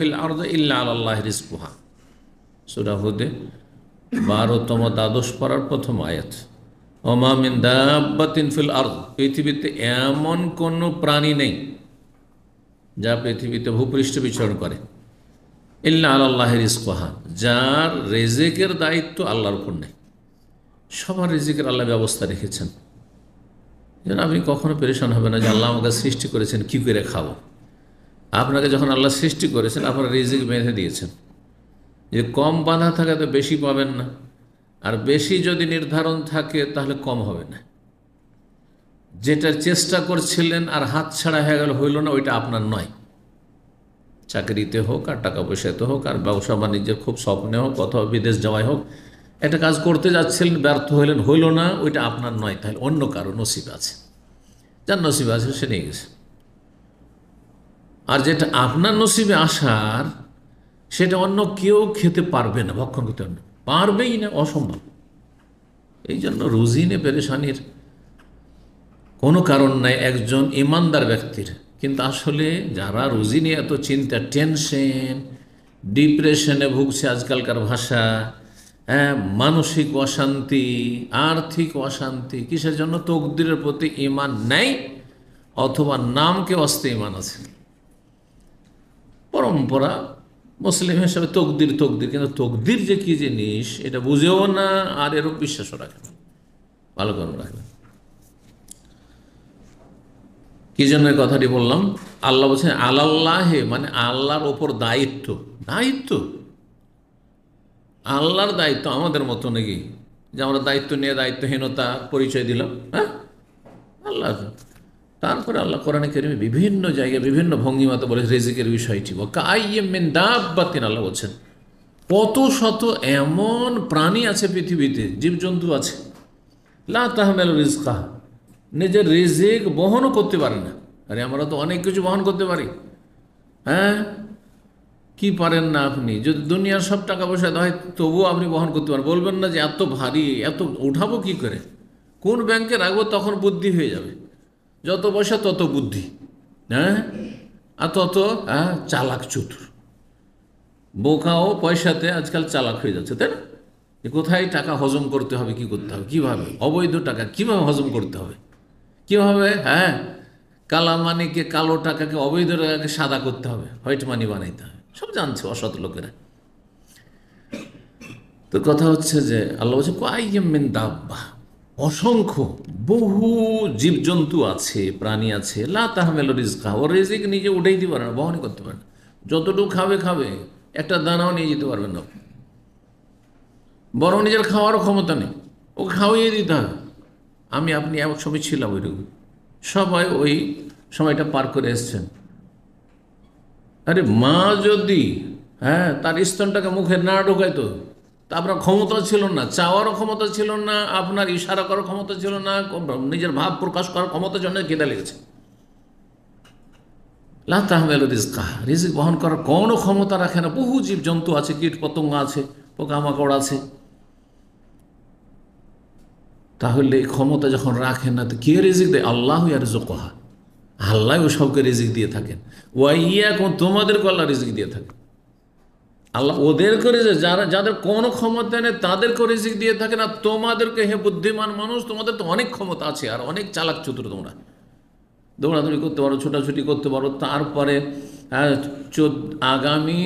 Feel আরদি ইল্লা আলাল্লাহি রিজকুহা, সূরা হুদে 12তম দ্বাদশ পারার প্রথম আয়াত। ওমা মিন দাব্বাতিন ফিল আরদ, পৃথিবীতে এমন কোনো প্রাণী নেই যা পৃথিবীতে ভূপৃষ্ঠে বিচরণ করে, ইল্লা আলাল্লাহি রিজকুহা, যার রিজিকের দায়িত্ব আল্লাহর উপর নেই। সবার রিজিকের আল্লাহ ব্যবস্থা রেখেছেন, যেন আপনি কখনো পেরেশান হবে না যে আল্লাহ আমাকে সৃষ্টি করেছেন কী করে খাবো। আপনাকে যখন আল্লাহ সৃষ্টি করেছেন আপনার রিজিক বেঁধে দিয়েছেন, যে কম বাঁধা থাকে তো বেশি পাবেন না, আর বেশি যদি নির্ধারণ থাকে তাহলে কম হবে না। যেটার চেষ্টা করছিলেন আর হাত ছাড়া হয়ে গেল, হইল না, ওইটা আপনার নয়। চাকরিতে হোক আর টাকা পয়সাতে হোক আর ব্যবসা বাণিজ্যের খুব স্বপ্নে হোক অথবা বিদেশ যাওয়াই হোক, একটা কাজ করতে যাচ্ছিলেন, ব্যর্থ হইলেন, হইল না, ওইটা আপনার নয়, তাহলে অন্য কারো নসিব আছে, যার নসিবে আছে সে নিয়ে গেছে। আর যেটা আপনার নসিবে আসার সেটা অন্য কেউ খেতে পারবে না, ভক্ষণ করতে পারবেই না, অসম্ভব। এই জন্য রুজি নিয়ে পেরেশানির কোনো কারণ নাই একজন ইমানদার ব্যক্তির। কিন্তু আসলে যারা রুজি নিয়ে এত চিন্তা, টেনশন, ডিপ্রেশনে ভুগছে, আজকালকার ভাষা, হ্যাঁ, মানসিক অশান্তি, আর্থিক অশান্তি, কিসের জন্য? তকদিরের প্রতি ঈমান নেই, অথবা নামকে অস্তে ঈমান আছে। পরম্পরা মুসলিম হিসাবে তকদির তকদির, কিন্তু তকদির যে কী জিনিস এটা বুঝেও না, আর এরও বিশ্বাসও রাখে না, ভালো করে রাখবে। কি জন্য কথাটি বললাম? আল্লাহ বলছেন আলাল্লাহে, মানে আল্লাহর ওপর দায়িত্ব। দায়িত্ব আল্লাহর দায়িত্ব আমাদের মতো নাকি যে আমরা দায়িত্ব নিয়ে দায়িত্বহীনতা পরিচয় দিলাম? হ্যাঁ, আল্লাহ। তারপরে আল্লাহ কোরআনে কারিমে বিভিন্ন জায়গায় বিভিন্ন ভঙ্গিমাতে বলে রিজিকের বিষয়টি, কাইয়্যিম মিন দাব্বাতিন, আল্লাহ বলছেন কত শত এমন প্রাণী আছে পৃথিবীতে, জীবজন্তু আছে, লা তাহমিলু রিজকাহা, নিজের রিজিক বহনও করতে পারে না। আরে আমরা তো অনেক কিছু বহন করতে পারি, হ্যাঁ, কি পারেন না আপনি? যদি দুনিয়ার সব টাকা পয়সা হয় তবুও আপনি বহন করতে পারেন। বলবেন না যে এত ভারী, এত উঠাবো কি করে, কোন ব্যাংকে রাখবো, তখন বুদ্ধি হয়ে যাবে। যত পয়সা তত বুদ্ধি, হ্যাঁ, আর তত চালাক চতুর। বোকাও পয়সাতে আজকাল চালাক হয়ে যাচ্ছে, তাই না? যে কোথায় টাকা হজম করতে হবে, কি করতে হবে, কীভাবে অবৈধ টাকা কীভাবে হজম করতে হবে, কীভাবে, হ্যাঁ, কালা মানিকে, কালো টাকাকে, অবৈধ টাকাকে সাদা করতে হবে, হোয়াইট মানি বানাইতে হবে, সব জানছে অসৎ লোকেরা। তো কথা হচ্ছে যে আল্লাহ বলছে কাইয়্যিম মিন দাব্বা, অসংখ্য বহু জীবজন্তু আছে, প্রাণী আছে, লা তাহমিলু রিজকাহা, ওর রিজিক নিজে উঠেই দিতে পারে না, বহনই করতে পারে না। যতটুকু খাবে খাবে, একটা দানাও নিয়ে যেতে পারবেন না, বরং নিজের খাওয়ারও ক্ষমতা নেই, ওকে খাওয়াইয়ে দিতে হবে। আমি আপনি এক সময় ছিলাম ওইরকম, সবাই ওই সময়টা পার করে এসছেন। আরে মা যদি, হ্যাঁ, তার স্তনটাকে মুখে না ঢোকাইতো, তা আপনার ক্ষমতা ছিল না, চাওয়ারও ক্ষমতা ছিল না, আপনার ইশারা করার ক্ষমতা ছিল না, নিজের ভাব প্রকাশ করার ক্ষমতার জন্য কেঁদে লেগেছে। লা তাহমিলু রিজকাহা, রিজিক বহন করার কোনো ক্ষমতা রাখে না। বহু জীবজন্তু আছে, কীট পতঙ্গ আছে, পোকামাকড় আছে। তাহলে ক্ষমতা যখন রাখে না, তো কে রিজিক দেয়? আল্লাহু ইয়ারযুকুহা, আল্লাহ ও সবকে রিজিক দিয়ে থাকেন। ওয়া ইয়াকুম, তোমাদেরকে আল্লাহ রিজিক দিয়ে থাকেন। আল্লাহ ওদেরকে রিজিক, যাদের কোনো ক্ষমতা নেই তাদেরকে রিজিক দিয়ে থাকেন। আর তোমাদেরকে, হে বুদ্ধিমান মানুষ, তোমাদের তো অনেক ক্ষমতা আছে আর অনেক চালাক চতুর, তোমরা দৌড়াদৌড়ি করতে পারো, ছোটাছুটি করতে পারো। তারপরে আগামী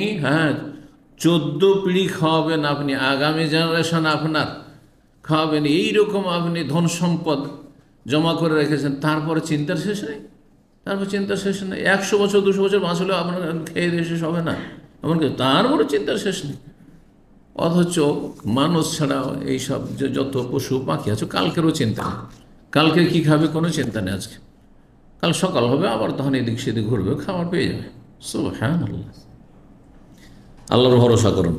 14 পিঢ়ি খাওয়াবেন আপনি, আগামী জেনারেশন আপনার খাওয়াবেন, এইরকম আপনি ধন সম্পদ জমা করে রেখেছেন। তারপরে চিন্তার শেষ নেই, তারপর চিন্তার শেষ নেই। 100 বছর 200 বছর বাঁচলেও আপনার খেয়ে দিয়ে শেষ হবে না, এমনকি তারপরে চিন্তার শেষ নেই। অথচ মানুষ ছাড়া এইসব যে যত পশু পাখি আছে, কালকেরও চিন্তা নেই, কালকে কী খাবে কোনো চিন্তা নেই। আজকে কাল সকাল হবে, আবার তখন এদিক সেদিক ঘুরবে, খাবার পেয়ে যাবে। সুবহানাল্লাহ, আল্লাহর ভরসা করুন।